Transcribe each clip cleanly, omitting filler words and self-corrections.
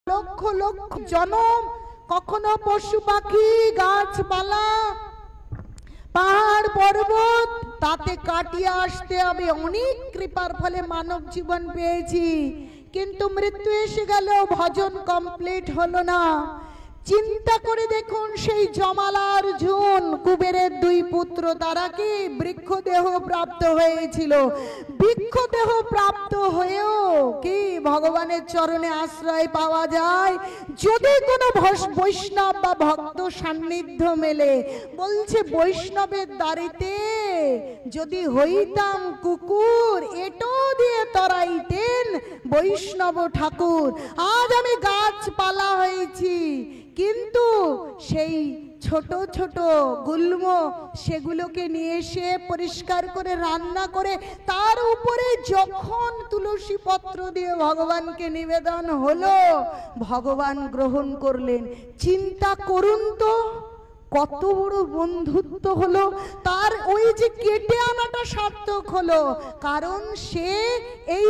লক্ষ লক্ষ জনম, কখনো পশু পাখি গাছপালা পাহাড় পর্বত তাতে কাটিয়ে আসতে হবে। অনেক কৃপার ফলে মানব জীবন পেয়েছি, কিন্তু মৃত্যু এসে গেল, ভজন কমপ্লিট হলো না। চিন্তা করে দেখুন, সেই জমাল আর ঝুন কুবেরের দুই পুত্র, তারা কি বৃক্ষদেহ প্রাপ্ত হয়েছিল। বৃক্ষদেহ প্রাপ্ত হয়েও কি ভগবানের চরণে আশ্রয় পাওয়া যায় যদি কোনো বৈষ্ণব বা ভক্ত সান্নিধ্য মেলে। বলছে বৈষ্ণবের দাঁড়িতে যদি হইতাম কুকুর, এটো দিয়ে তরাইতেন বৈষ্ণব ঠাকুর। আজ আমি গাছপালা হয়েছি, কিন্তু সেই ছোট ছোট গুল্ম সেগুলোকে নিয়ে এসে পরিষ্কার করে রান্না করে তার উপরে যখন তুলসী পত্র দিয়ে ভগবানকে নিবেদন হলো, ভগবান গ্রহণ করলেন। চিন্তা করুন তো কত বড় বন্ধুত্ব হলো। তার ওই যে কেটে আনাটা সার্থক হলো, কারণ সে এই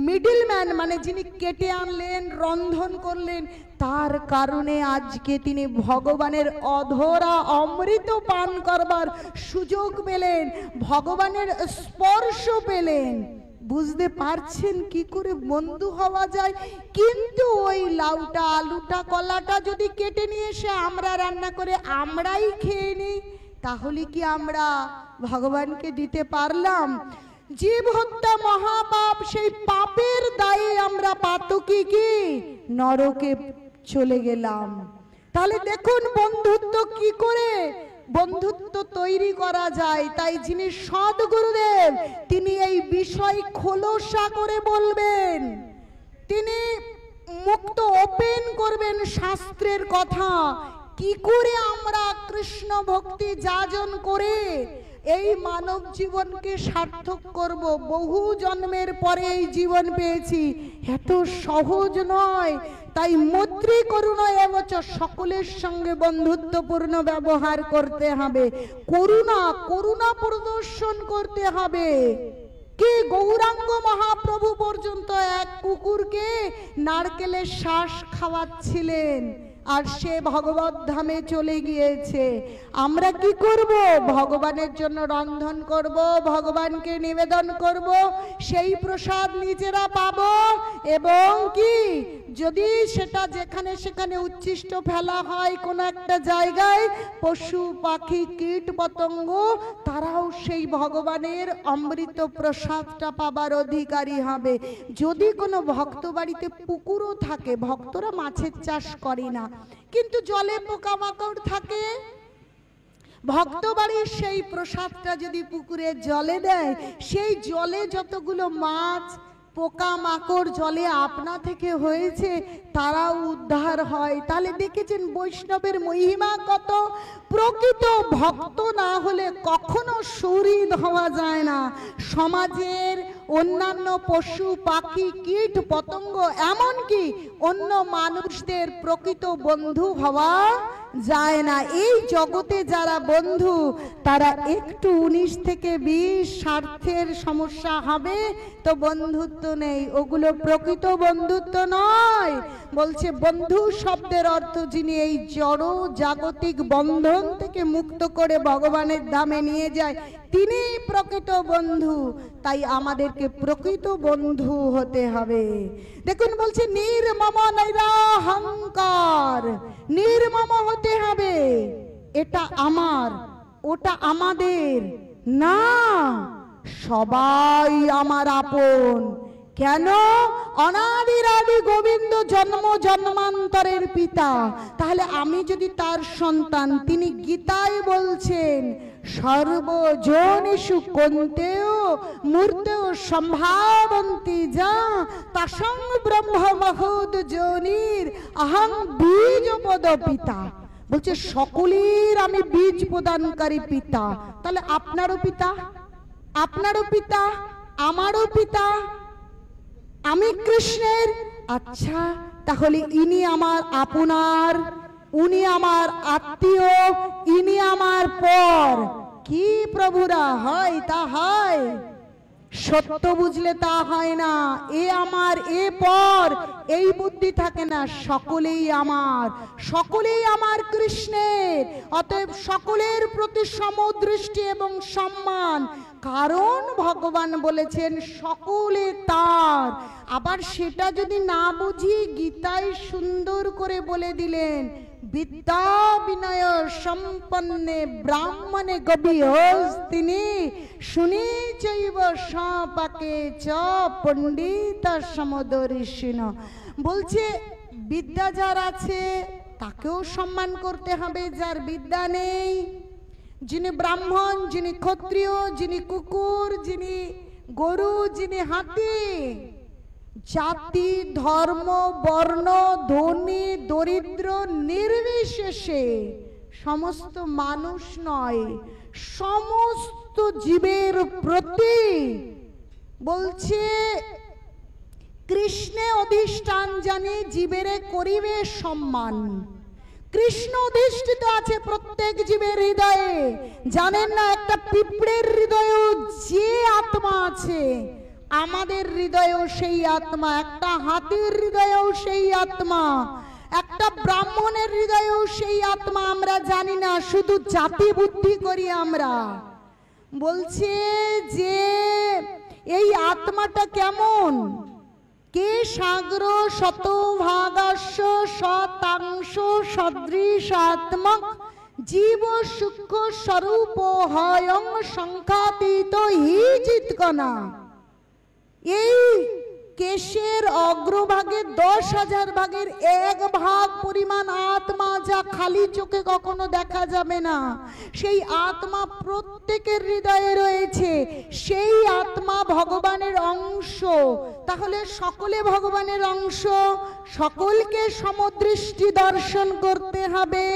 মিডলম্যান মানে যিনি কেটে আনলেন রন্ধন করলেন, তার কারণে আজকে তিনি ভগবানের অধরা অমৃত পান করবার সুযোগ পেলেন, ভগবানের স্পর্শ পেলেন। বুঝতে পারছেন কি করে বন্ধু হওয়া যায়? কিন্তু ওই লাউটা আলুটা কলাটা যদি কেটে নিয়ে এসে আমরা রান্না করে আমরাই খেয়ে নিই, তাহলে কি আমরা ভগবানকে দিতে পারলাম? জীব হত্যা মহাপাপ, সেই পাপের দায়ে আমরা পাতকি কি নরকে চলে গেলাম। তাহলে দেখুন বন্ধুত্ব কি করে বন্ধুত্ব তৈরি করা যায়। তাই যিনি সদ্গুরুদেব, তিনি এই বিষয় খোলসা করে বলবেন, তিনি মুক্ত ওপেন করবেন শাস্ত্রের কথা। কি করে আমরা কৃষ্ণ ভক্তি যাজন করে এই মানব জীবনকে সার্থক করব। বহু জন্মের পরে এই জীবন পেয়েছি, এত সহজ নয়। তাই মৈত্রী করুণা এবচ, সকলের সঙ্গে বন্ধুত্বপূর্ণ ব্যবহার করতে হবে, করুণা করুণা প্রদর্শন করতে হবে। কি গৌরাঙ্গ মহাপ্রভু পর্যন্ত এক কুকুরকে নারকেলের শ্বাস খাওয়াচ্ছিলেন, আর সে ভগবত ধামে চলে গিয়েছে। আমরা কি করব? ভগবানের জন্য রন্ধন করব, ভগবানকে নিবেদন করব, সেই প্রসাদ নিজেরা পাব। এবং কি যদি সেটা যেখানে সেখানে উচ্ছিষ্ট ফেলা হয় কোনো একটা জায়গায়, পশু পাখি কীট পতঙ্গ তারাও সেই ভগবানের অমৃত প্রসাদটা পাবার অধিকারী হবে। যদি কোনো ভক্ত বাড়িতে পুকুরও থাকে, ভক্তরা মাছের চাষ করে না, কিন্তু জলে পোকামাকড় থাকে, ভক্ত বাড়ির সেই প্রসাদটা যদি পুকুরে জলে দেয়, সেই জলে যতগুলো মাছ পোকামাকড় জলে আপনা থেকে হয়েছে তারাও উদ্ধার হয়। তাহলে দেখেছেন বৈষ্ণবের মহিমা কত। প্রকৃত ভক্ত না হলে কখনো শরীর হওয়া যায় না। সমাজের অন্যান্য পশু পাখি কীট পতঙ্গ এমনকি অন্য মানুষদের প্রকৃত বন্ধু হওয়া যায় না। এই জগতে যারা বন্ধু, তারা একটু 19 থেকে 20 স্বার্থের সমস্যা হবে তো বন্ধুত্ব নেই, ওগুলো প্রকৃত বন্ধুত্ব নয়। বলছে বন্ধু শব্দের অর্থ যিনি এই জড় জাগতিক বন্ধন থেকে মুক্ত করে ভগবানের ধামে নিয়ে যায়, তিনি প্রকৃত বন্ধু। তাই আমাদেরকে প্রকৃত বন্ধু হতে হবে। দেখুন বলছে নির্মম নৈরাহংকার, নির্মম হতে হবে। এটা আমার, ওটা আমাদের না, সবাই আমার আপন। কেন? অনাদির আদি গোবিন্দ জন্ম জন্মান্তরের পিতা। তাহলে আমি যদি তার সন্তান, তিনি গীতায় বলছেন সর্বজনিষু কন্তেও মূর্তেও সম্ভাবন্তি যা তাসং ব্রহ্ম মহোদ যোনির অহং বীজপদ পিতা। বলছে সকলের আমি বীজ প্রদানকারী পিতা। তাহলে আপনারও পিতা, আপনারও পিতা, আমারও পিতা, আমি কৃষ্ণের। আচ্ছা, তাহলে ইনি আমার আপনার, উনি আমার আত্মীয়, ইনি আমার পর। কি প্রভুরা হয়? তা হয়? সত্য বুঝলে তা হয় না। এ আমার, এ পর, এই বুদ্ধি থাকে না, সকলেই আমার কৃষ্ণের, অতএব সকলের প্রতি সমদৃষ্টি এবং সম্মান। কারণ ভগবান বলেছেন সকলে তার। আবার সেটা যদি না বুঝি, গীতায় সুন্দর করে বলে দিলেন, বিদ্যা বিনয় সম্পন্নে ব্রাহ্মণে গভীরস্তিনি শুনি চৈব সাপাকে চ পণ্ডিত সমদর্শিন। বলছে বিদ্যা যার আছে তাকেও সম্মান করতে হবে, যার বিদ্যা নেই, যিনি ব্রাহ্মণ, যিনি ক্ষত্রিয়, যিনি কুকুর, যিনি গরু, যিনি হাতি, জাতি ধর্ম বর্ণ ধনী দরিদ্র নির্বিশেষে সমস্ত মানুষ নয়, সমস্ত জীবের প্রতি বলছে কৃষ্ণে অধিষ্ঠান জানি জীবেরে করিবে সম্মান। কৃষ্ণ অধিষ্ঠিত আছে প্রত্যেক জীবের হৃদয়ে। জানেন না, একটা পিঁপড়ের হৃদয়েও যে আত্মা আছে, আমাদের হৃদয়েও সেই আত্মা, একটা হাতির হৃদয়েও সেই আত্মা, একটা ব্রাহ্মণের হৃদয়েও সেই আত্মা। আমরা জানি না, শুধু জাতি বুদ্ধি করি আমরা। বলছে যে এই আত্মাটা কেমন, কে সাগ্র শতভাগাস্য শতাংশ সদৃশাত্মক জীব সূক্ষ্ম স্বরূপ হয়ং সংখ্যাতীত হি চিৎকনা। এই কেশের অগ্রভাগে 10,000 ভাগের 1 ভাগ পরিমাণ আত্মা, যা খালি চোখে কখনো দেখা যাবে না, সেই আত্মা প্রত্যেকের হৃদয়ে রয়েছে। সেই আত্মা ভগবানের অংশ। তাহলে সকলে ভগবানের অংশ, সকলকে সমদৃষ্টি দর্শন করতে হবে।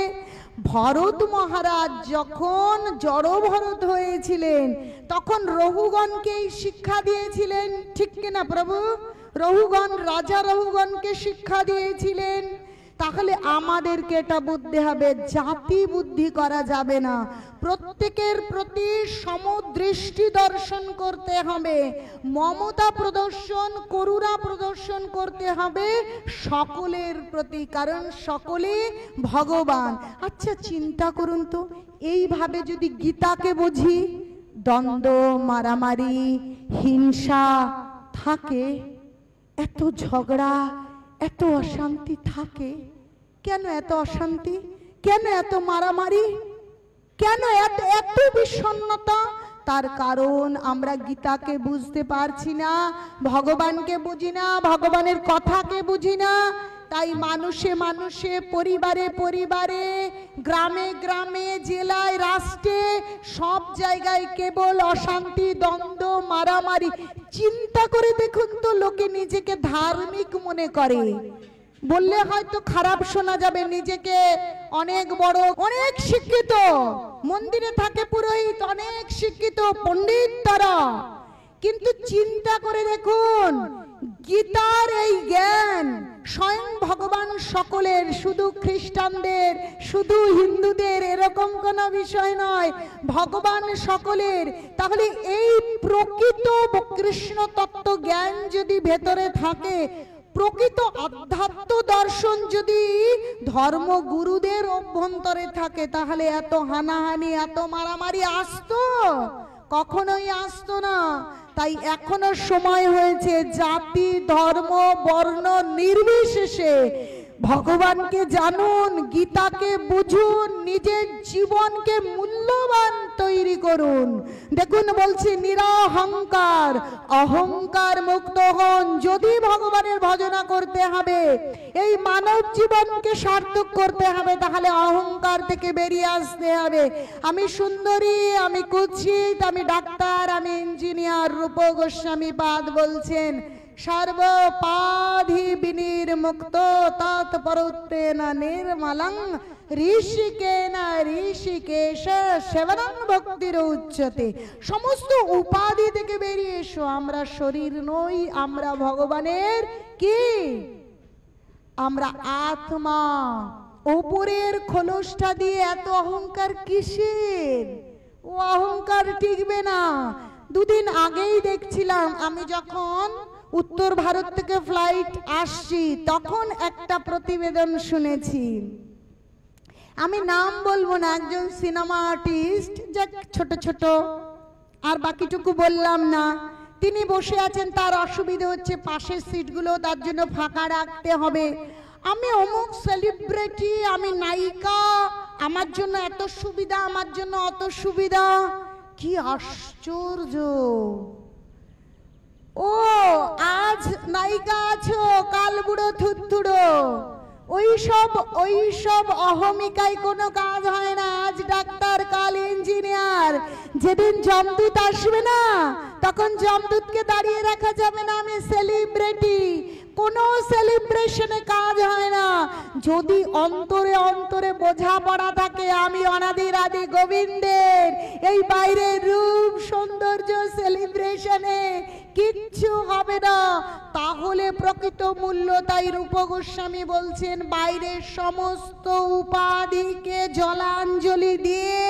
ভরত মহারাজ যখন জড় ভরত হয়েছিলেন, তখন রঘুগণকে শিক্ষা দিয়েছিলেন, ঠিক কিনা প্রভু? রঘুগণ, রাজা রঘুগণকে শিক্ষা দিয়েছিলেন। তাহলে আমাদেরকে এটা বুঝতে হবে, জাতি বুদ্ধি করা যাবে না, প্রত্যেকের প্রতি সমদৃষ্টি দর্শন করতে হবে, মমতা প্রদর্শন করুণা প্রদর্শন করতে হবে সকলের প্রতি, কারণ সকলে ভগবান। আচ্ছা চিন্তা করুন তো, এইভাবে যদি গীতাকে বুঝি, দ্বন্দ্ব মারামারি হিংসা থাকে, এত ঝগড়া এত অশান্তি থাকে, কেন এত অশান্তি, কেন এত মারামারি, কেন এত বিষণ্ণতা? তার কারণ আমরা গীতাকে বুঝতে পারছি না, ভগবানকে বুঝি না, ভগবানের কথাকে বুঝি না। তাই মানুষে মানুষে, পরিবারে পরিবারে, গ্রামে গ্রামে, জেলায় রাষ্ট্রে, সব জায়গায় কেবল অশান্তি, দ্বন্দ্ব, মারামারি। চিন্তা করে দেখুন তো, লোকে নিজেকে ধার্মিক মনে করে, বললে হয়তো খারাপ শোনা যাবে, নিজেকে অনেক বড়, অনেক শিক্ষিত, মন্দিরে থাকে পুরোহিত, অনেক শিক্ষিত পণ্ডিত তারা, কিন্তু চিন্তা করে দেখুন গীতার এই জ্ঞান স্বয়ং ভগবান সকলের, শুধু খ্রিস্টানদের, শুধু হিন্দুদের এরকম কোনো বিষয় নয়, ভগবান সকলের। তাহলে এই প্রকৃত কৃষ্ণ তত্ত্ব জ্ঞান যদি ভেতরে থাকে, প্রকৃত আধ্যাত্ম দর্শন যদি ধর্মগুরুদের অভ্যন্তরে থাকে, তাহলে এত হানাহানি, এত মারামারি আসতো? কখনোই আসতো না। তাই এখনো সময় হয়েছে, জাতি ধর্ম বর্ণ নির্বিশেষে ভগবানকে জানুন, গীতাকে বুঝুন, নিজের জীবনকে মূল্যবান তৈরি করুন। দেখুন বলছি, নিরহংকার, অহংকার মুক্ত হন। যদি ভগবানের ভজনা করতে হবে, এই মানব জীবনকে সার্থক করতে হবে, তাহলে অহংকার থেকে বেরিয়ে আসতে হবে। আমি সুন্দরী, আমি কুৎসিত, আমি ডাক্তার, আমি ইঞ্জিনিয়ার। রূপ গোস্বামী পাদ বলছেন, সর্বপাধি বিনির্মুক্ত তৎপরত্তেন নির্মলং ঋষিকেন ঋষিকেশ সেবনং ভক্তির উচ্চতে। সমস্ত উপাধি থেকে বেরিয়ে এসো, আমরা শরীর নই, আমরা ভগবানের কি, আমরা আত্মা। উপরের খোলসটা দিয়ে এত অহংকার কিসের? ও অহংকার টিকবে না। দুদিন আগেই দেখছিলাম, আমি যখন উত্তর ভারত থেকে ফ্লাইট আসছি, তখন একটা প্রতিবেদন শুনেছি, আমি নাম বলবো না, একজন সিনেমা আর্টিস্ট, যাক ছোট ছোট, আর বাকিটুকু বললাম না, তিনি বসে আছেন, তার অসুবিধা হচ্ছে, পাশের সিটগুলো তার জন্য ফাঁকা রাখতে হবে। আমি অমুক সেলিব্রিটি, আমি নায়িকা, আমার জন্য এত সুবিধা, আমার জন্য অত সুবিধা। কি আশ্চর্য! ও আজ নায়িকা আছো, কাল বুড়ো থুতথুড়ো, ওইসব অহমিকায় কোনো কাজ হয় না। আজ ডাক্তার, কাল ইঞ্জিনিয়ার, যেদিন যমদূত আসবে না তখন যমদূতকে দাঁড়িয়ে রাখা যাবে না, আমি সেলিব্রিটি। কোনো সেলিব্রেশনে কাজ হয় না। যদি অন্তরে অন্তরে বোঝাপড়া থাকে আমি অনাদির আদি গোবিন্দের, এই বাইরের রূপ সৌন্দর্য সেলিব্রেশনে কিচ্ছু হবে না। তাহলে প্রকৃত মূল্য, তাই রূপ গোস্বামী বলছেন, বাইরের সমস্ত উপাধিকে জলাঞ্জলি দিয়ে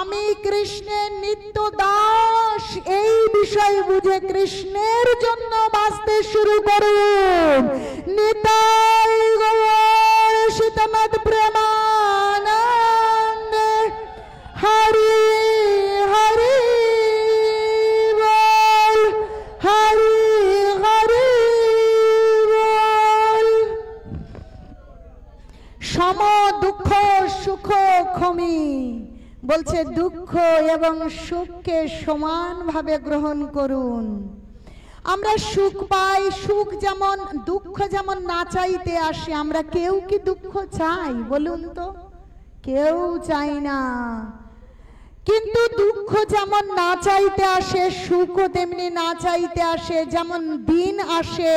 আমি কৃষ্ণের নিত্য দাস, এই বিষয় বুঝে কৃষ্ণের জন্য বাঁচতে শুরু করুন। নিতাই গৌর সীতানাথ প্রেমানন্দ, হরি হরি বল, হরি হরি বল। সম দুঃখ সুখ ক্ষমি বলছে, দুঃখ এবং সুখকে সমানভাবে গ্রহণ করুন। আমরা সুখ পাই, সুখ যেমন, দুঃখ যেমন না চাইতে আসে। আমরা কেউ কি দুঃখ চাই বলুন তো? কেউ চাই না। কিন্তু দুঃখ যেমন না চাইতে আসে, সুখও তেমনি না চাইতে আসে। যেমন দিন আসে,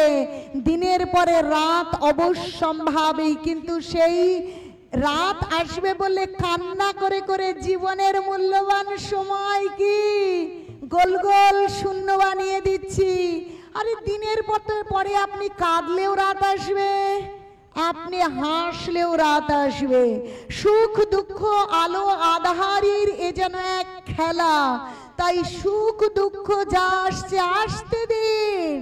দিনের পরে রাত অবশ্যম্ভাবী, কিন্তু সেই রাত আসবে বলে কান্না করে করে জীবনের মূল্যবান সময় কি গোল গোল শূন্য বানিয়ে দিচ্ছি। আরে দিনের পরে আপনি কাঁদলেও রাত আসবে, আপনি হাসলেও রাত আসবে। সুখ দুঃখ আলো আধারির এ যেন এক খেলা। তাই সুখ দুঃখ যা আসছে আসতে দিন,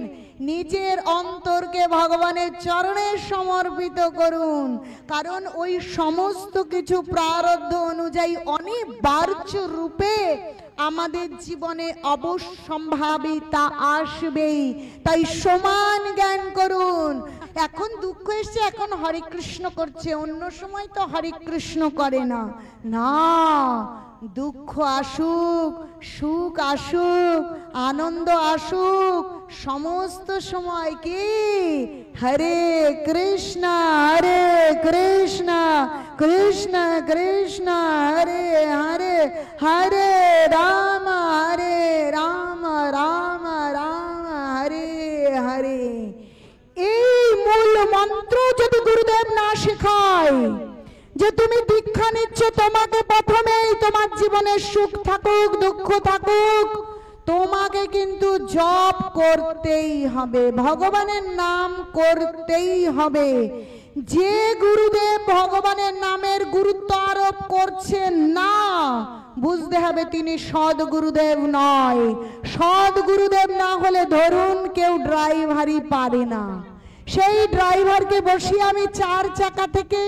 নিজের অন্তরকে ভগবানের চরণে সমর্পিত করুন। কারণ ওই সমস্ত কিছু প্রারব্ধ অনুযায়ী অনিবার্য রূপে আমাদের জীবনে অবশ্যম্ভাবী তা আসবেই। তাই সমান জ্ঞান করুন। এখন দুঃখ এসছে, এখন হরে কৃষ্ণ করছে, অন্য সময় তো হরে কৃষ্ণ করে না। না, দুঃখ আসুক, সুখ আসুক, আনন্দ আসুক, সমস্ত সময় কি হরে কৃষ্ণ কৃষ্ণ কৃষ্ণ হরে হরে, হরে রাম রাম রাম হরে হরে। এই মূল মন্ত্র যদি গুরুদেব না শেখায়, যে তুমি দীক্ষা নিচ্ছ, তোমাকে প্রথমেই তোমার জীবনে সুখ থাকুক দুঃখ থাকুক, তোমাকে কিন্তু জপ করতেই হবে, ভগবানের নাম করতেই হবে। যে গুরুদেব ভগবানের নামের গুরুত্ব আরোপ করছেন না, বুঝতে হবে তিনি সৎ গুরুদেব নয়। সৎ গুরুদেব না হলে ধরুন কেউ ড্রাইভারই পারে না, সেই ড্রাইভারকে বসিয়ে আমি 4 চাকা থেকে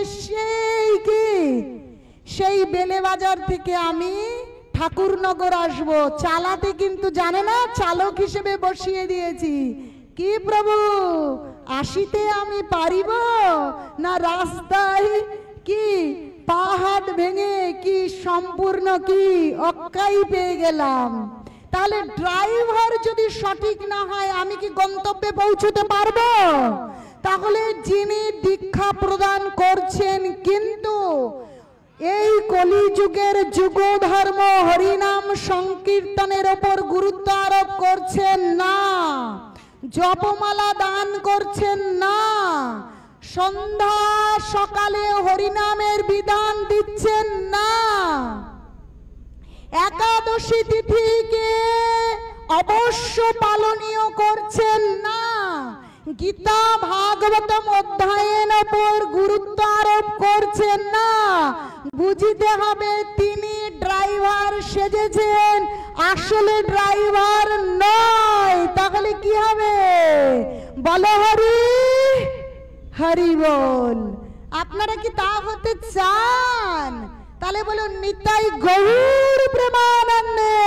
সেই বেলেবাজার থেকে আমি ঠাকুরনগর আসবো, চালাতে কিন্তু জানে না, চালক হিসেবে বসিয়ে দিয়েছি। কি প্রভু, আসিতে আমি পারিব না, রাস্তায় কি পা হাত ভেঙে কি সম্পূর্ণ কি অক্কাই পেয়ে গেলাম। তাহলে ড্রাইভার যদি সঠিক না হয় আমি কি গন্তব্যে পৌঁছতে পারবো? তাহলে যিনি দীক্ষা প্রদান করছেন কিন্তু এই কলিযুগের যুগ ধর্ম হরিনাম সংকীর্তনের ওপর গুরুত্ব আরোপ করছেন না, জপমালা দান করছেন না, সন্ধ্যা সকালে হরিনামের বিধান দিচ্ছেন না, একাদশী তিথিকে অবশ্য পালনীয় করছেন না, গীতা ভাগবতম অধ্যয়নের উপর গুরুত্ব আরোপ করছেন না, বুঝিতে হবে তিনি ড্রাইভার সেজেছেন আসলে ড্রাইভার নয়, তাহলে কি হবে? বলো হরি হরি বল। আপনারা কি তা হতে চান? তাহলে বলুন নিতাই গৌর প্রেমানন্দে।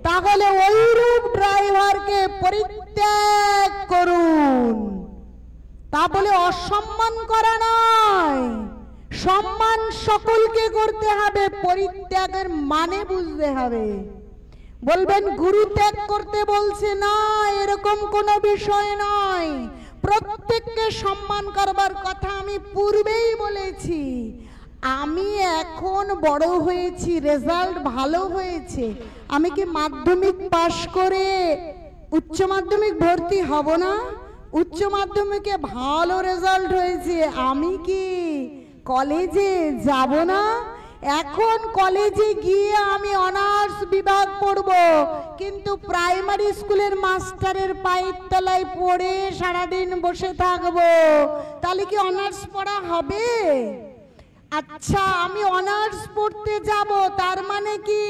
তাহলে ওইরূপ ড্রাইভারকে পরিত্যাগ করুন। তা বলে অসম্মান করা নয়, সম্মান সকলকে করতে হবে, পরিত্যাগের মানে বুঝতে হবে। বলবেন গুরু ত্যাগ করতে বলছে, না, এরকম কোনো বিষয় নয়। প্রত্যেককে সম্মান করবার কথা আমি পূর্বেই বলেছি। আমি এখন বড় হয়েছি, রেজাল্ট ভালো হয়েছে, আমি কি মাধ্যমিক পাশ করে উচ্চ মাধ্যমিক ভর্তি হব না? উচ্চ মাধ্যমিকে ভালো রেজাল্ট হয়েছে, আমি কি কলেজে যাব না? এখন কলেজে গিয়ে আমি অনার্স বিভাগ পড়ব, কিন্তু প্রাইমারি স্কুলের মাস্টারের পায়ের তলায় পড়ে সারাদিন বসে থাকবো, তাহলে কি অনার্স পড়া হবে? আচ্ছা, আমি অনার্স পড়তে যাব, তার মানে কি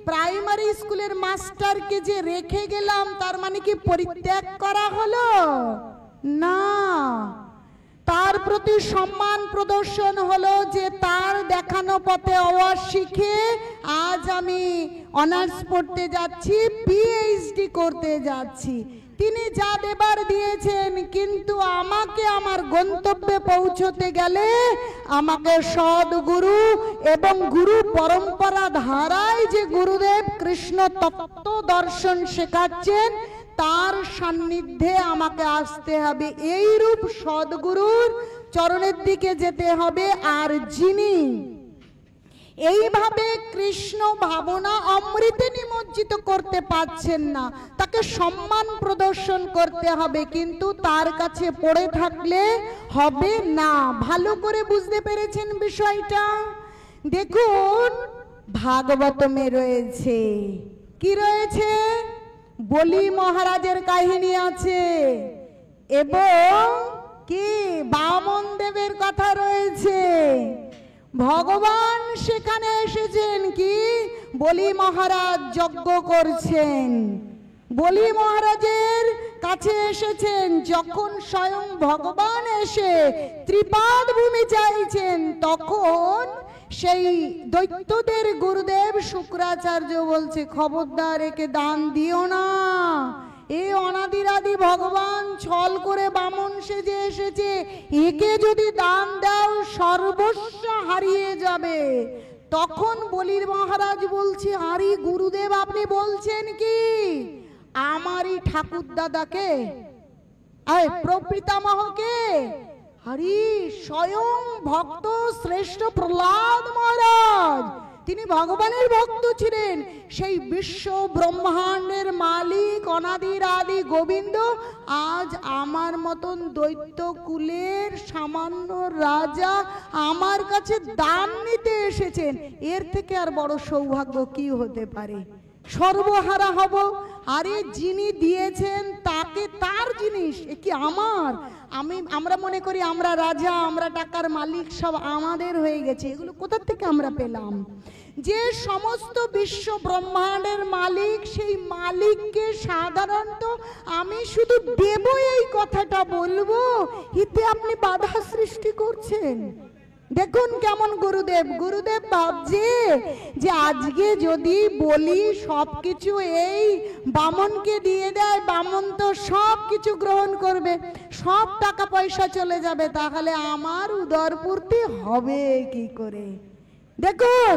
প্রাইমারি স্কুলের মাস্টারকে যে রেখে গেলাম তার মানে কি পরিত্যাগ করা হলো? না, তার প্রতি সম্মান প্রদর্শন হলো যে তার দেখানো পথে আওয়াজ শিখে আজ আমি অনার্স পড়তে যাচ্ছি, পিএইচডি করতে যাচ্ছি। তিনি যা দেবার দিয়েছেন, কিন্তু আমাকে আমার গন্তব্যে পৌঁছতে গেলে আমাকে সদ্গুরু এবং গুরু পরম্পরা ধারায় যে গুরুদেব কৃষ্ণ তত্ত্ব দর্শন শেখাচ্ছেন তার সান্নিধ্যে আমাকে আসতে হবে। এইরূপ সদ্গুরুর চরণের দিকে যেতে হবে। আর যিনি এইভাবে কৃষ্ণ ভাবনা অমৃতে নিমজ্জিত করতে পারছেন না, তাকে সম্মান প্রদর্শন করতে হবে, কিন্তু তার কাছে পড়ে থাকলে হবে না। ভালো করে বুঝতে পেরেছেন বিষয়টা? দেখুন, ভাগবতমে রয়েছে, কি রয়েছে? বলি মহারাজের কাহিনী আছে এবং কি বামন দেবের কথা রয়েছে। ভগবান সেখানে এসেছেন, কি বলি মহারাজ যজ্ঞ করছেন, বলি মহারাজের কাছে এসেছেন। যখন স্বয়ং ভগবান এসে ত্রিপাদ ভূমি চাইছেন, তখন সেই দৈত্যদের গুরুদেব শুক্রাচার্য বলছে, খবরদার একে দান দিও না, এই অনাদিরাদি ভগবান ছল করে বামন সেজে এসেছে, একে যদি দান দাও সর্বস্ব হারিয়ে যাবে। তখন বলির মহারাজ বলছে, আরে গুরুদেব আপনি বলছেন কি? আমারই ঠাকুর দাদাকে, প্রপিতামহকে, আরে স্বয়ং ভক্ত শ্রেষ্ঠ প্রহ্লাদ মহারাজ, তিনি ভগবানের ভক্ত ছিলেন। সেই বিশ্ব ব্রহ্মাণ্ডের মালিক অনাদির আদি গোবিন্দ আজ আমার মতন দৈত্য কুলের সামান্য রাজা আমার কাছে দান নিতে এসেছেন। এর থেকে আর বড় সৌভাগ্য কি হতে পারে? সর্বহারা হব। আরে যিনি দিয়েছেন তাকে, তার জিনিস, এ কি আমার? আমরা মনে করি আমরা রাজা, আমরা টাকার মালিক, সব আমাদের হয়ে গেছে। এগুলো কোথা থেকে আমরা পেলাম? যে সমস্ত বিশ্ব ব্রহ্মাণ্ডের মালিক, সেই মালিককে সাধারণত আমি শুধু দেব এই কথাটা বলবো, এতে আপনি বাধা সৃষ্টি করছেন। দেখুন কেমন গুরুদেব, গুরুদেব ভাবছে যে আজকে যদি বলি সবকিছু এই বামনকে দিয়ে দেয়, বামন তো সব কিছু গ্রহণ করবে, সব টাকা পয়সা চলে যাবে, তাহলে আমার উদরপূর্তি হবে কি করে? দেখুন,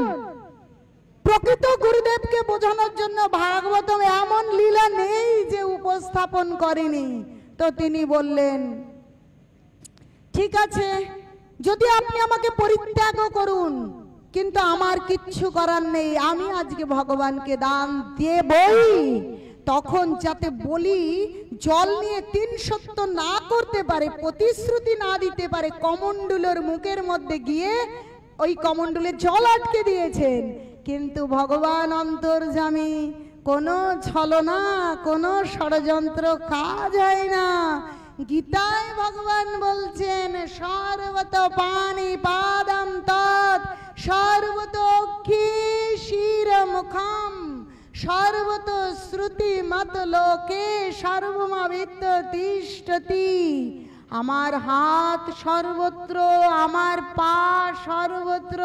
প্রকৃত গুরুদেবকে বোঝানোর জন্য ভাগবতম এমন লীলা নেই যে উপস্থাপন করেনি। তো তিনি বললেন, ঠিক আছে, যদি আপনি আমাকে পরিত্যাগ করুন, কিন্তু আমার কিচ্ছু করার নেই, আমি আজকে ভগবানকে দান দেবই। তখন যাতে বলি জল নিয়ে ৩ সত্য না করতে পারে, প্রতিশ্রুতি না দিতে পারে, কমণ্ডুলের মুখের মধ্যে গিয়ে ওই কমণ্ডলে জল আটকে দিয়েছেন। কিন্তু ভগবান অন্তর্যামী, কোনো ছলনা, কোনো ষড়যন্ত্র কাজ হয় না। গীতায় ভগবান বলছেন, সর্বত পানি পাদম তৎ সর্বত অক্ষি শির মুখম সর্বত শ্রুতি মত লোকে সর্বমাবিত্য তিষ্ঠতি। আমার হাত সর্বত্র, আমার পা সর্বত্র,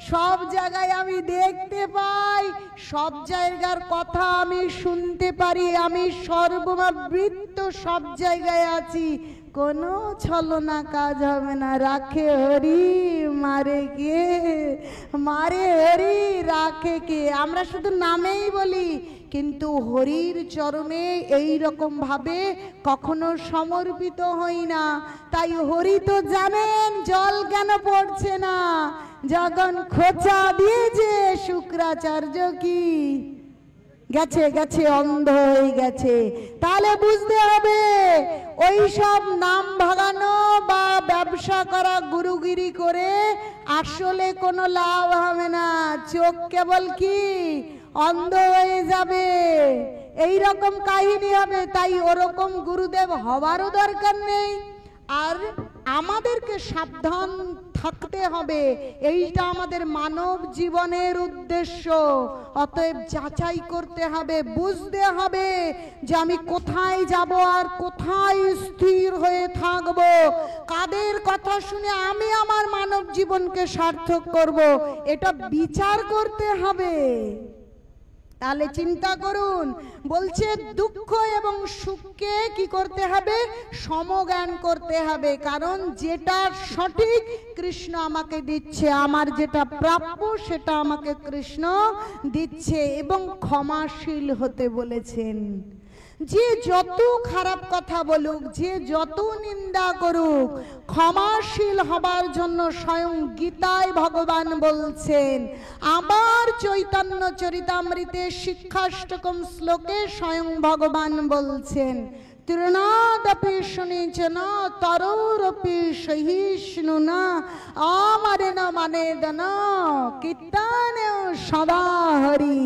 সব জায়গায় আমি দেখতে পাই, সব জায়গার কথা আমি শুনতে পারি, আমি সর্বমাবৃত্ত সব জায়গায় আছি, কোনো ছলনা কাজ হবে না। রাখে হরি মারে কে, মারে হরি রাখে কে। আমরা শুধু নামেই বলি, কিন্তু হরির চরণে এই রকম ভাবে কখনো সমর্পিত হই না। তাই হরি তো জানেন জল কেন পড়ছে না, যখন খোঁচা দিয়েছে শুক্রাচার্য কি গেছে গেছে অন্ধ হয়ে গেছে। তাহলে বুঝতে হবে ওই সব নাম ভাগানো বা ব্যবসা করা, গুরুগিরি করে আসলে কোনো লাভ হবে না। চোখ কেবল কি অন্ধ হয়ে যাবে, এই রকম কাহিনী হবে। তাই ওরকম গুরুদেব হবারও দরকার নেই। আর আমাদেরকে সাবধান থাকতে হবে, এইটা আমাদের মানব জীবনের উদ্দেশ্য। অতএব যাচাই করতে হবে, বুঝতে হবে যে আমি কোথায় যাব আর কোথায় স্থির হয়ে থাকব, কাদের কথা শুনে আমি আমার মানব জীবনকে সার্থক করব, এটা বিচার করতে হবে। তাহলে চিন্তা করুন, বলছে দুঃখ এবং সুখকে কি করতে হবে, সমজ্ঞান করতে হবে। কারণ যেটা সঠিক কৃষ্ণ আমাকে দিচ্ছে, আমার যেটা প্রাপ্য সেটা আমাকে কৃষ্ণ দিচ্ছে। এবং ক্ষমাশীল হতে বলেছেন। যে যত খারাপ কথা বলুক, যে যত নিন্দা করুক, ক্ষমাশীল হবার জন্য স্বয়ং গীতায় ভগবান বলছেন। আবার চৈতন্য চরিতামৃতে শিক্ষাষ্টকম শ্লোকে স্বয়ং ভগবান বলছেন, তৃণাদপি শুনিচন তরৌরপি সহিষ্ণুনা আমারেণ মানেদন কীর্তনেও সদা হরি।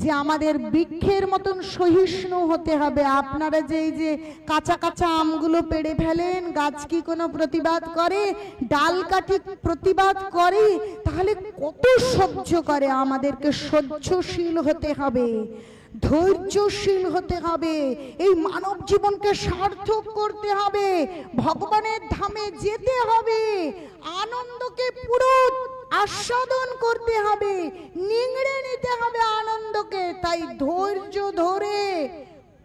যে আমাদের বৃক্ষের মতন সহিষ্ণু হতে হবে। আপনারা যে এই যে কাঁচা কাঁচা আমগুলো পেড়ে ফেলেন, গাছ কি কোনো প্রতিবাদ করে? ডাল কাটি প্রতিবাদ করে? তাহলে কত সহ্য করে। আমাদেরকে সহ্যশীল হতে হবে, ধৈর্যশীল হতে হবে, এই মানব জীবনকে সার্থক করতে হবে, ভগবানের ধামে যেতে হবে, আনন্দকে পুরো আস্বাদন করতে হবে, নিংড়ে নিতে হবে আনন্দকে। তাই ধৈর্য ধরে,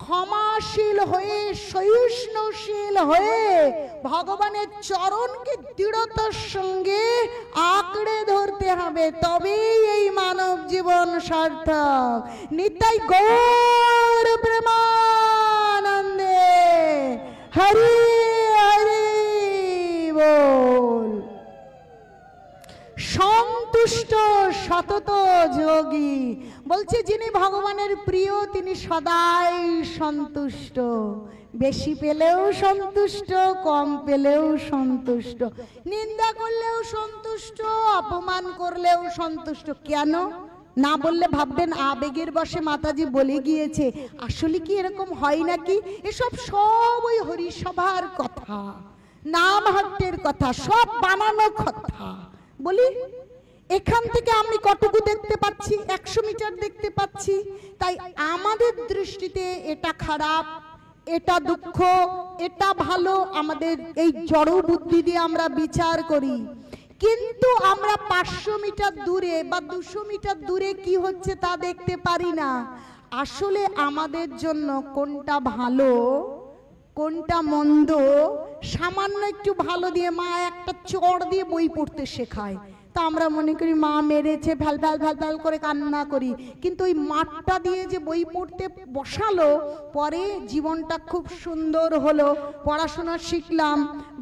ক্ষমাশীল হয়ে, সহিষ্ণুশীল হয়ে ভগবানের চরণকে দৃঢ়তার সঙ্গে আঁকড়ে ধরতে হবে, তবেই এই মানব জীবন সার্থক। নিতাই গৌর প্রেমানন্দে হরি হরি বল। সন্তুষ্ট সতত যোগী বলছে, যিনি ভগবানের প্রিয় তিনি সদাই সন্তুষ্ট। বেশি পেলেও সন্তুষ্ট, কম পেলেও সন্তুষ্ট, নিন্দা করলেও সন্তুষ্ট, অপমান করলেও সন্তুষ্ট। কেন না বললে ভাববেন আবেগের বশে মাতাজি বলে গিয়েছে। আসলে কি এরকম হয় নাকি? এসব সব ওই হরিসভার কথা, নাম হাট্যের কথা, সব বানানো কথা। বলি এখান থেকে আমি কতটুকু দেখতে পাচ্ছি? 100 মিটার দেখতে পাচ্ছি। তাই আমাদের দৃষ্টিতে এটা খারাপ, এটা দুঃখ, এটা ভালো, আমাদের এই জড় বুদ্ধি দিয়ে আমরা বিচার করি। কিন্তু আমরা 500 মিটার দূরে বা 200 মিটার দূরে কি হচ্ছে তা দেখতে পারি না। আসলে আমাদের জন্য কোনটা ভালো কোনটা মন্দ, সামান্য একটু ভালো দিয়ে মা একটা চড় দিয়ে বই পড়তে শেখায়, তা আমরা মনে করি মা মেরেছে, ভ্যাল ভ্যাল ভ্যাল ভ্যাল করে কান্না করি। কিন্তু ওই মাঠটা দিয়ে যে বই পড়তে বসালো, পরে জীবনটা খুব সুন্দর হলো, পড়াশোনা শিখলাম,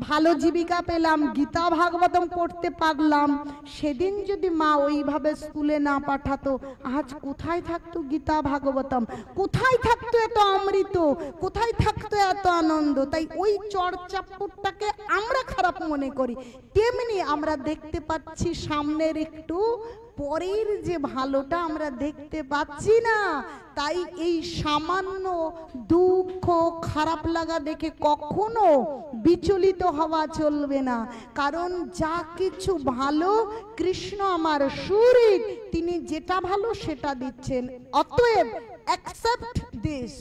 ভালো জীবিকা পেলাম, গীতা ভাগবতম পড়তে পারলাম। সেদিন যদি মা ওইভাবে স্কুলে না পাঠাতো, আজ কোথায় থাকতো গীতা ভাগবতম, কোথায় থাকতো এত অমৃত, কোথায় থাকতো এত আনন্দ? তাই ওই চড়চাপুরটাকে আমরা খারাপ মনে করি। তেমনি আমরা দেখতে পাচ্ছি সামনের একটু পরের যে ভালোটা আমরা দেখতে পাচ্ছি না, তাই এই সামান্য দুঃখ খারাপ লাগা দেখে কখনো বিচলিত হওয়া চলবে না। কারণ যা কিছু ভালো কৃষ্ণ আমার শরীর, তিনি যেটা ভালো সেটা দিচ্ছেন। অতএব অ্যাকসেপ্ট দিস,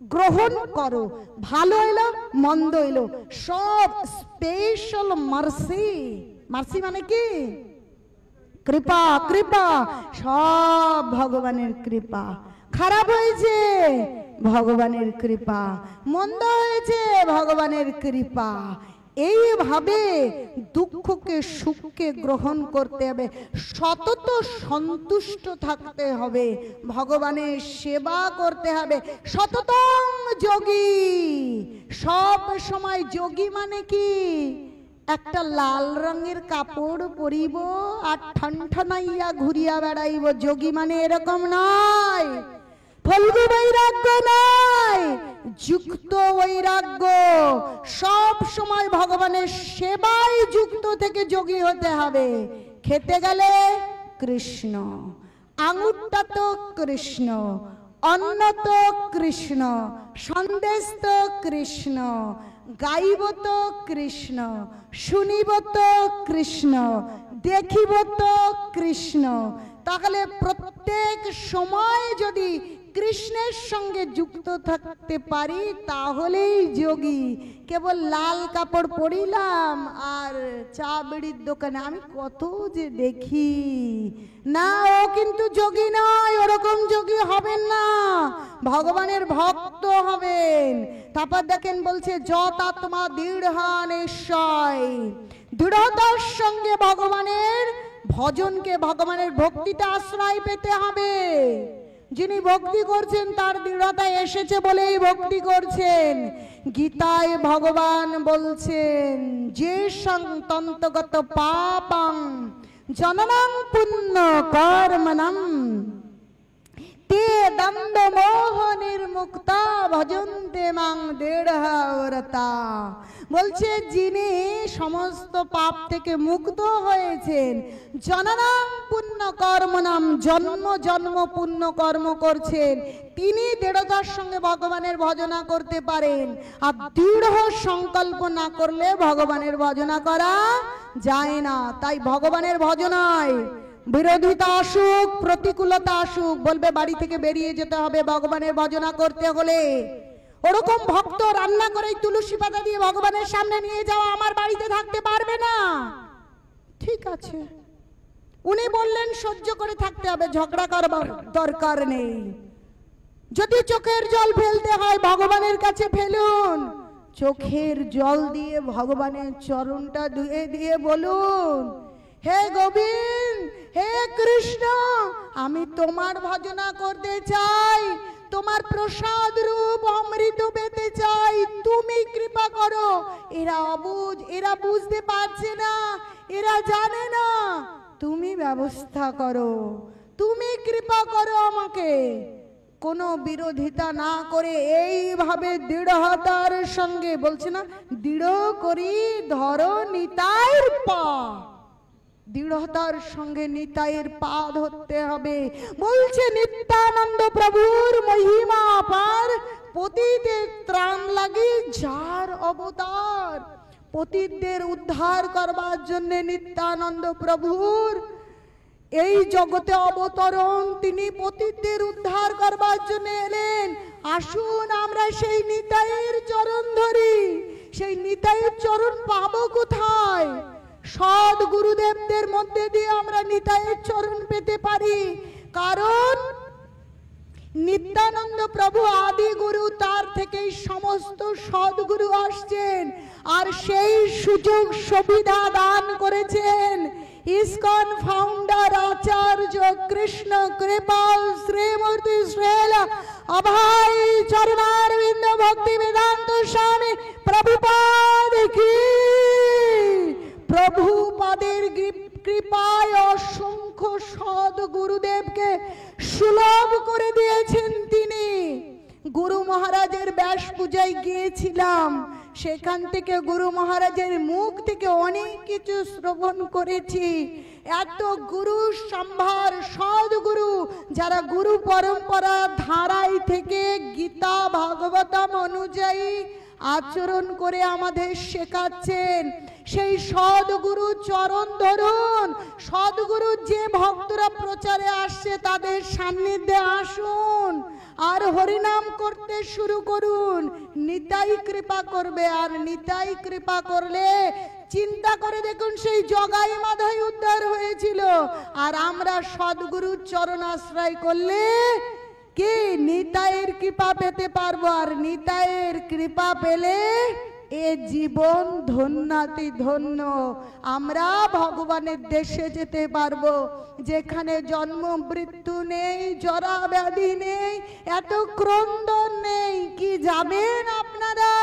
গ্রহণ করো। ভালো এলো মন্দ এলো সব স্পেশাল মার্সি। মার্সি মানে কি? কৃপা। কৃপা সব ভগবানের কৃপা। খারাপ হয়েছে ভগবানের কৃপা, মন্দ হয়েছে ভগবানের কৃপা। এইভাবে দুঃখকে সুখকে গ্রহণ করতে হবে, সতত সন্তুষ্ট থাকতে হবে, ভগবানের সেবা করতে হবে। সততং যোগী, সব সময় যোগী মানে কি? একটা লাল রঙের কাপড় পরিব আর ঠনঠনাইয়া ঘুরিয়া বেড়াইব, যোগী মানে এরকম নয়। ফলগু বৈরাগ্য নয়, যুক্ত বৈরাগ্য। সব সময় ভগবানের সেবায় যুক্ত থেকে যোগী হতে হবে। খেতে গেলে কৃষ্ণ, আঙুরটা তো কৃষ্ণ, অন্ন তো কৃষ্ণ, সন্দেশ তো কৃষ্ণ, গাইব তো কৃষ্ণ, শুনিব তো কৃষ্ণ, দেখিব তো কৃষ্ণ। তাহলে প্রত্যেক সময় যদি কৃষ্ণের সঙ্গে যুক্ত থাকতে পারি তাহলেই যোগী। কেবল লাল কাপড় পরিলাম আর চা বিড়ির দোকানে আমি কত যে দেখি না, ও কিন্তু যোগী নয়, ওরকম যোগী হবেন না, ভগবানের ভক্ত হবেন। তারপর দেখেন বলছে যতাত্মা দৃঢ় নিশ্চয়, দৃঢ়তার সঙ্গে ভগবানের ভজনকে, ভগবানের ভক্তিতে আশ্রয় পেতে হবে। যিনি ভক্তি করছেন তার দৃঢ়তা এসেছে বলেই ভক্তি করছেন। গীতায় ভগবান বলছেন যে সংতন্তগত পাপং জননং পুণ্য কর্মণম তে দ্বন্দ্ব মোহ নির্মুক্তা ভজন্তে মাং দৃঢ়ব্রতা। বলছে যিনি সমস্ত পাপ থেকে মুক্ত হয়েছেন, জননং পুণ্য কর্মণাম, জন্ম জন্ম পুণ্য কর্ম করছেন, তিনি দৃঢ়তার সঙ্গে ভগবানের ভজনা করতে পারেন। আর দৃঢ় সংকল্প না করলে ভগবানের ভজনা করা যায় না। তাই ভগবানের ভজনায় বিরোধিতা আসুক, প্রতিকূলতা আসুক, বলবে বাড়ি থেকে বেরিয়ে যেতে হবে ভগবানের ভজনা করতে হলে। ওরকম ভক্ত রান্না করে তুলসী পাতা দিয়ে ভগবানের সামনে নিয়ে যাওয়া আমার বাড়িতে থাকতে পারবে না। ঠিক আছে, উনি বললেন সহ্য করে থাকতে হবে, ঝগড়া করবার দরকার নেই। যদি চোখের জল ফেলতে হয় ভগবানের কাছে ফেলুন, চোখের জল দিয়ে ভগবানের চরণটা ধুয়ে দিয়ে বলুন, হে গোবিন্দ, হে কৃষ্ণ, আমি তোমার ভজনা করতে চাই, তোমার প্রসাদ রূপ অমৃত পেতে চাই, তুমি কৃপা করো। এরা অবুঝ, এরা বুঝতে পারছে না, এরা জানে না, তুমি ব্যবস্থা করো, তুমি কৃপা করো আমাকে। কোনো বিরোধিতা না করে এইভাবে দৃঢ়তার সঙ্গে, বলছে না দৃঢ় করি ধরো নিতাইয়ের পা, দৃঢ়তার সঙ্গে নিতাইয়ের পা ধরতে হবে। বলছে নিত্যানন্দ প্রভুর মহিমা পার, পতিতের ত্রাণ লাগি যার অবতার। পতিতদের উদ্ধার করবার জন্য নিত্যানন্দ প্রভুর এই জগতে অবতরণ, তিনি পতিতদের উদ্ধার করবার জন্য এলেন। আসুন আমরা সেই নিতাইয়ের চরণ ধরি। সেই নিতাইয়ের চরণ পাবো কোথায়? সৎ গুরুদেবদের মধ্যে দিয়ে আমরা নিতাইয়ের চরণ পেতে পারি। কারণ নিত্যানন্দ প্রভু আদি গুরু, তার থেকেই সমস্ত সদ্গুরু আসছেন, আর সেই সুযোগ সুবিধা দান করেছেন ইসকন ফাউন্ডার আচার্য কৃষ্ণ কৃপাল শ্রীমূর্তি শ্রেলা অভয় চরণারবিন্দ ভক্তি বেদান্ত স্বামী প্রভুপাদ কি। প্রভুপাদের কৃপায় অসংখ্য সৎ গুরুদেবকে সুলভ করে দিয়েছেন তিনি। গুরু মহারাজের ব্যাস পূজায় গিয়েছিলাম, সেখান থেকে গুরু মহারাজের মুখ থেকে অনেক কিছু শ্রবণ করেছি। এত গুরু সম্ভার, সদ্গুরু যারা গুরু পরম্পরা ধারায় থেকে গীতা ভাগবতম অনুযায়ী আচরণ করে আমাদের শেখাচ্ছেন, সেই সদ্গুরু চরণ ধরুন। সদ্গুরু যে ভক্তরা প্রচারে আসছে তাদের সান্নিধ্যে আসুন আর হরিনাম করতে শুরু করুন। নিতাই কৃপা করবে, আর নিতাই কৃপা করলে চিন্তা করে দেখুন সেই জগাই মাধাই উদ্ধার হয়েছিল, আর আমরা সদ্গুরুর চরণ আশ্রয় করলে কি নিতাইয়ের কৃপা পেতে পারবো। আর নিতাইয়ের কৃপা পেলে এ জীবন ধন্যাতি ধন্য, আমরা ভগবানের দেশে যেতে পারবো, যেখানে জন্ম মৃত্যু নেই, জরা ব্যাধি নেই, এত ক্রন্দন নেই। কি যাবেন আপনারা?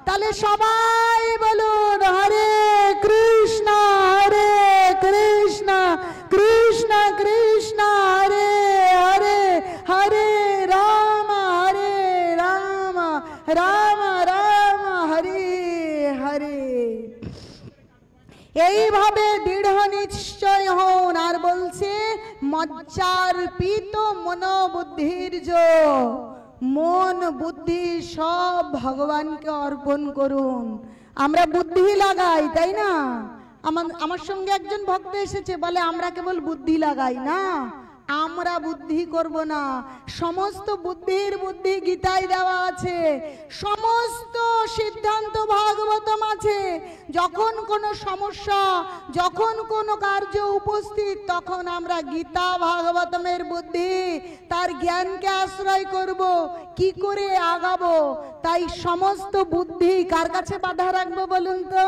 তাহলে সবাই বলুন হরে কৃষ্ণ হরে কৃষ্ণ কৃষ্ণ কৃষ্ণ হরে হরে, হরে রাম রাম রাম হরে হরে। এইভাবে দৃঢ় নিশ্চয় হন। আর বলছে মজ্জার্পিত মনোবুদ্ধির্য, মন বুদ্ধি সব ভগবানকে অর্পণ করুন। আমরা বুদ্ধি লাগাই, তাই না? আমার সঙ্গে একজন ভক্ত এসেছে, বলে আমরা কেবল বুদ্ধি লাগাই না, আমরা বুদ্ধি করব না। সমস্ত বুদ্ধির বুদ্ধি গীতায় দেওয়া আছে, সমস্ত সিদ্ধান্ত ভাগবতম আছে। যখন কোনো সমস্যা, যখন কোনো কার্য উপস্থিত, তখন আমরা গীতা ভাগবতমের বুদ্ধি, তার জ্ঞানকে আশ্রয় করব, কি করে আগাবো। তাই সমস্ত বুদ্ধি কার কাছে বাধা রাখবো বলুন তো?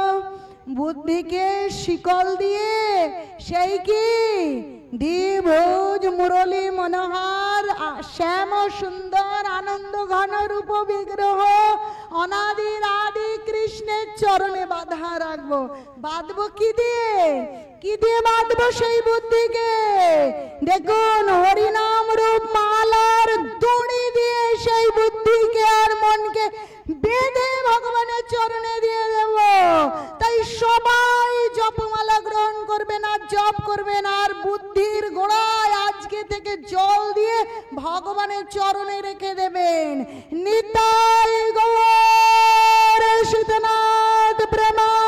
বুদ্ধিকে শিকল দিয়ে, সেই কি দ্বিভুজ মুরলী মনোহর শ্যাম সুন্দর আনন্দ ঘন রূপ বিগ্রহ অনাদির আদি কৃষ্ণের চরণে বাধা রাখবো। বাঁধবো কি দিয়ে? কি দিয়ে বাঁধবো সেই বুদ্ধিকে? দেখুন হরিনাম রূপ মালার দড়ি দিয়ে সেই বুদ্ধিকে আর মনকে বেঁধে ভগবানের চরণে দিয়ে দেব। তাই সবাই জপমালা গ্রহণ করবেন আর জপ করবেন, আর বুদ্ধির গোড়ায় আজকে থেকে জল দিয়ে ভগবানের চরণে রেখে দেবেন। নিতাই গৌর সীতানাথ প্রেমানন্দে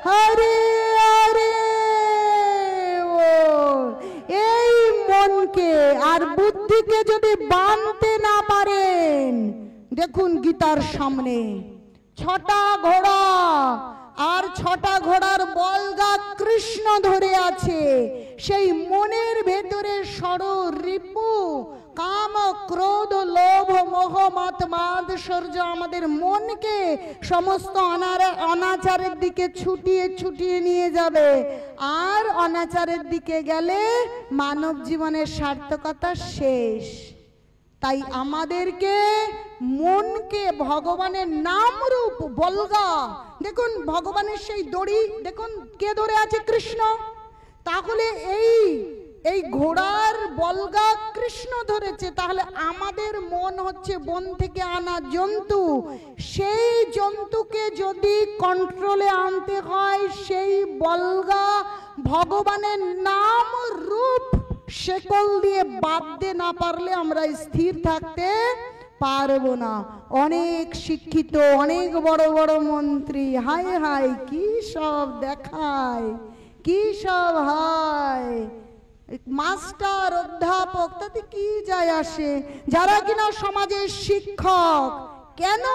হরি হরি। এই মনকে আর বুদ্ধিকে যদি বাঁধতে না পারেন, দেখুন গীতার সামনে 6টা ঘোড়া, আর 6টা ঘোড়ার বলগা কৃষ্ণ ধরে আছে। সেই মনের ভেতরে ষড়রিপু কাম ক্রোধ লোভ মোহ মত মাৎসর্য আমাদের মনকে সমস্ত অনাচারের দিকে ছুটিয়ে নিয়ে যাবে। আর অনাচারের দিকে গেলে মানব জীবনের সার্থকতা শেষ। তাই আমাদেরকে মনকে ভগবানের নাম রূপ বলগা, দেখুন ভগবানের সেই দড়ি, দেখুন কে ধরে আছে? কৃষ্ণ। তাহলে এই ঘোড়ার বলগা কৃষ্ণ ধরেছে, তাহলে আমাদের মন হচ্ছে বন থেকে আনা জন্তু। সেই জন্তুকে যদি কন্ট্রোলে আনতে হয়, সেই বলগা ভগবানের নাম রূপ শেকল দিয়ে বাঁধতে না পারলে আমরা স্থির থাকতে পারবো না। অনেক শিক্ষিত, অনেক বড় বড় মন্ত্রী, হায় হায় কি সব দেখায়, কি সব হয়। মাস্টার অধ্যাপক, তাতে কি যায় আসে? যারা কিনা সমাজের শিক্ষক, কেন?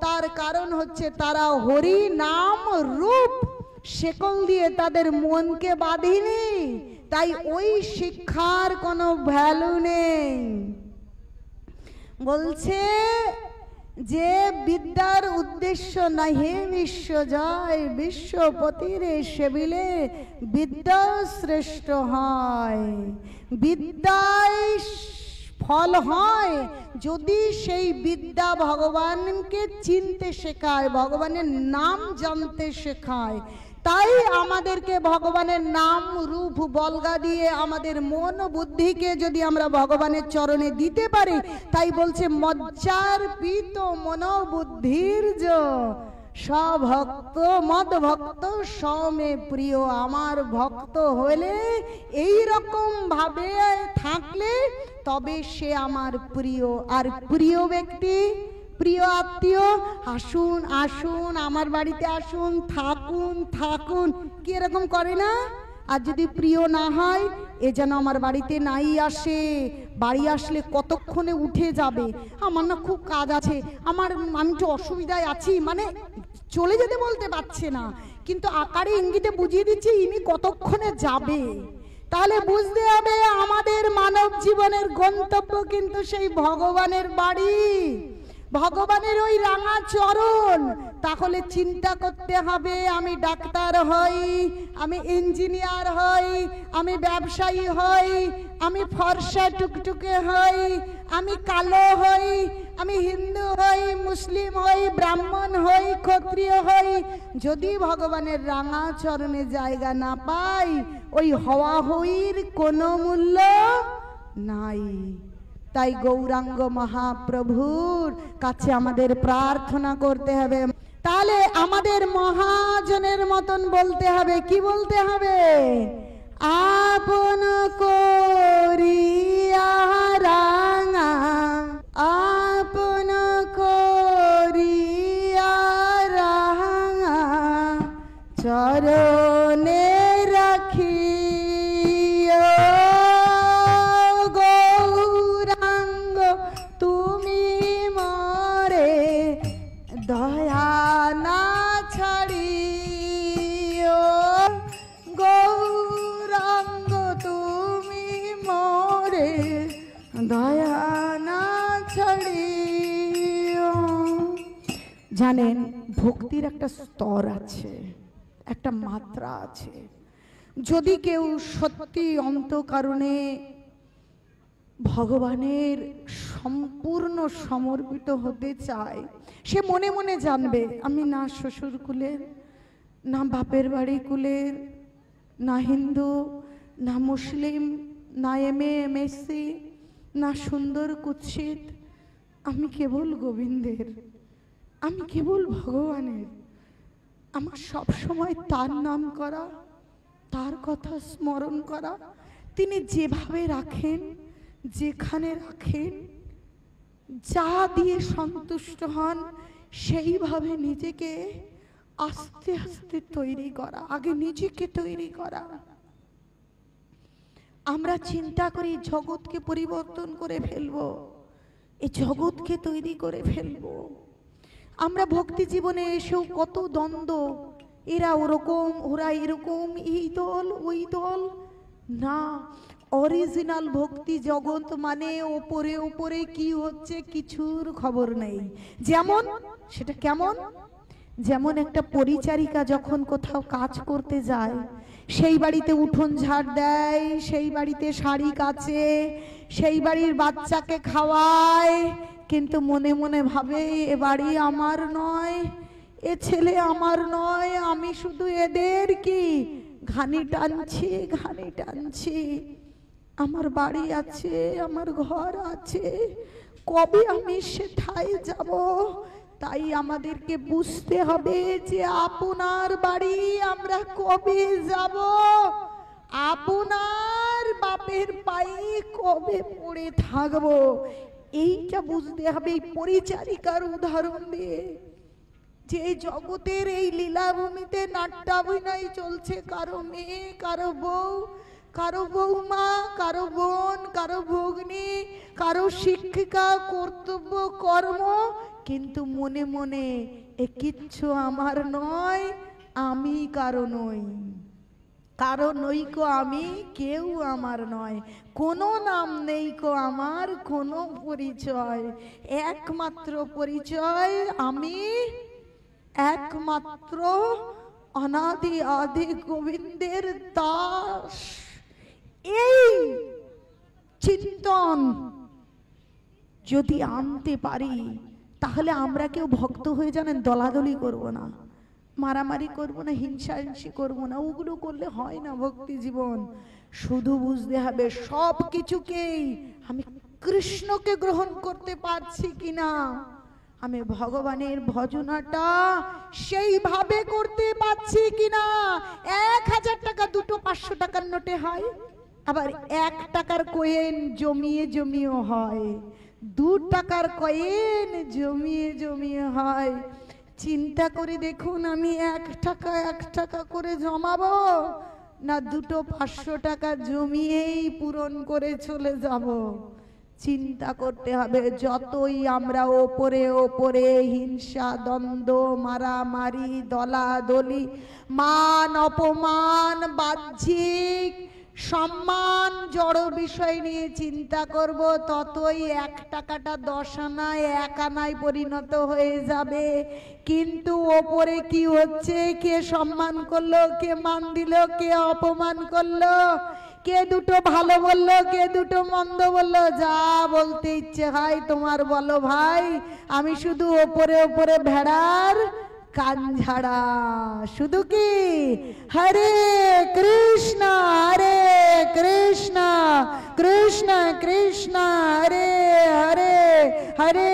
তার কারণ হচ্ছে তারা হরি নাম রূপ শেকল দিয়ে তাদের মনকে বাঁধেনি। তাই ওই শিক্ষার কোনো ভ্যালু নেই। বলছে যে বিদ্যার উদ্দেশ্য নাহি বিশ্ব জয়, বিশ্বপতির সেবিলে বিদ্যা শ্রেষ্ঠ হয়। বিদ্যায় ফল হয় যদি সেই বিদ্যা ভগবানকে চিনতে শেখায়, ভগবানের নাম জানতে শেখায়। তাই আমাদেরকে ভগবানের নাম রূপ বলগা দিয়ে আমাদের মন বুদ্ধিকে যদি আমরা ভগবানের চরণে দিতে পারি, তাই বলছে মজ্জার্পিত মনোবুদ্ধির্য, সভক্ত মদ ভক্ত সমে প্রিয়। আমার ভক্ত হলে এই রকম ভাবে থাকলে তবে সে আমার প্রিয়। আর প্রিয় ব্যক্তি, প্রিয় আত্মীয়, আসুন আসুন আমার বাড়িতে আসুন, থাকুন থাকুন, কি এরকম করে না? আর যদি প্রিয় না হয়, এ যেন আমার বাড়িতে নাই আসে, বাড়ি আসলে কতক্ষণে উঠে যাবে, আমার না খুব কাজ আছে, আমি তো অসুবিধায় আছি, মানে চলে যেতে বলতে পারছে না, কিন্তু আকারে ইঙ্গিতে বুঝিয়ে দিচ্ছে ইনি কতক্ষণে যাবে। তাহলে বুঝতে হবে আমাদের মানব জীবনের গন্তব্য কিন্তু সেই ভগবানের বাড়ি, ভগবানের ওই রাঙা চরণ। তাহলে চিন্তা করতে হবে আমি ডাক্তার হই, আমি ইঞ্জিনিয়ার হই, আমি ব্যবসায়ী হই, আমি ফর্সা টুকটুকে হই, আমি কালো হই, আমি হিন্দু হই, মুসলিম হই, ব্রাহ্মণ হই, ক্ষত্রিয় হই, যদি ভগবানের রাঙা চরণে জায়গা না পাই, ওই হওয়া হইর কোনো মূল্য নাই। তাই গৌরাঙ্গ মহাপ্রভুর কাছে আমাদের প্রার্থনা করতে হবে। তাহলে আমাদের মহাজনের মতন বলতে হবে, কি বলতে হবে? আপন করিয়া রাঙা, আপন করিয়া রাঙা চরণে রাখি দয়া না ছাড়িও, গৌরাঙ্গ তুমি মোরে দয়া না ছাড়িও। জানেন ভক্তির একটা স্তর আছে, একটা মাত্রা আছে। যদি কেউ সত্যি অন্তঃকরণে ভগবানের সম্পূর্ণ সমর্পিত হতে চায়, সে মনে মনে জানবে আমি না শ্বশুর কুলের, না বাপের বাড়ি কুলের, না হিন্দু, না মুসলিম, না এমএ এমএসসি, না সুন্দর কুৎসিত, আমি কেবল গোবিন্দের, আমি কেবল ভগবানের। আমার সব সময় তার নাম করা, তার কথা স্মরণ করা, তিনি যেভাবে রাখেন, যেখানে রাখেন, যা দিয়ে সন্তুষ্ট হন, সেইভাবে নিজেকে আস্তে আস্তে তৈরি করা, আগে নিজেকে তৈরি করা। আমরা চিন্তা করি জগৎকে পরিবর্তন করে ফেলবো, এই জগৎকে তৈরি করে ফেলবো। আমরা ভক্তি জীবনে এসেও কত দ্বন্দ্ব, এরা ওরকম, ওরা এরকম, এই দল ওই দল না। অরিজিনাল ভক্তি জগৎ মানে ওপরে ওপরে কি হচ্ছে কিছুর খবর নেই। যেমন সেটা কেমন? যেমন একটা পরিচারিকা যখন কোথাও কাজ করতে যায়, সেই বাড়িতে উঠোন ঝাড় দেয়, সেই বাড়িতে শাড়ি কাচে, সেই বাড়ির বাচ্চাকে খাওয়ায়, কিন্তু মনে মনে ভাবে এ বাড়ি আমার নয়, এ ছেলে আমার নয়, আমি শুধু এদের কি ঘানি টানছি, ঘানি টানছি। আমার বাড়ি আছে, আমার ঘর আছে, কবে আমি সেটাই যাব। তাই আমাদেরকে বুঝতে হবে যে আপনার বাড়ি আমরা কবে যাব, আপনার বাপের পায়ে কবে পড়ে থাকবো, এইটা বুঝতে হবে। এই পরিচারিকার উদাহরণ দিয়ে যে জগতের এই লীলাভূমিতে নাট্যাভিনয় চলছে, কারো মেয়ে, কারো বউ, কারো বৌমা, কারো বোন, কারো ভগ্নী, কারো শিক্ষিকা, কর্তব্য কর্ম, কিন্তু মনে মনে এ কিচ্ছু আমার নয়, আমি কারো নই, কারো নই কো আমি, কেউ আমার নয়, কোনো নাম নেই কো আমার, কোনো পরিচয়, একমাত্র পরিচয় আমি একমাত্র অনাদি আদি গোবিন্দের দাস। এই চিন্তন যদি আনতে পারি, তাহলে আমরা কেউ ভক্ত হয়ে জানেন দলাদলি করব না, মারামারি করব না, হিংসাহিংসি করব না, ওগুলো করলে হয় না ভক্তি জীবন। শুধু বুঝতে হবে সব কিছুকেই আমি কৃষ্ণকে গ্রহণ করতে পারছি কিনা, আমি ভগবানের ভজনাটা সেইভাবে করতে পারছি কিনা। 1000 টাকা দুটো 500 টাকার নোটে হয়, আবার 1 টাকার কয়েন জমিয়ে জমিয়ে হয়, 2 টাকার কয়েন জমিয়ে জমিয়ে হয়। চিন্তা করে দেখুন, আমি 1 টাকা 1 টাকা করে জমাবো না দুটো 500 টাকা জমিয়েই পূরণ করে চলে যাব। চিন্তা করতে হবে। যতই আমরা ওপরে ওপরে হিংসা, দ্বন্দ্ব, মারামারি, দলাদলি, মান অপমান, বাহ্যিক সম্মান, জড় বিষয় নিয়ে চিন্তা করব, ততই 1 টাকাটা 10 আনায় 1 আনায় পরিণত হয়ে যাবে। কিন্তু ওপরে কি হচ্ছে? কে সম্মান করলো, কে মান দিল, কে অপমান করলো, কে দুটো ভালো বললো, কে দুটো মন্দ বললো, যা বলতে ইচ্ছে হয় তোমার বলো ভাই। আমি শুধু ওপরে ওপরে ভেড়ার কান ঝাড়া। শুধু কি হরে কৃষ্ণ হরে কৃষ্ণ কৃষ্ণ কৃষ্ণ হরে হরে, হরে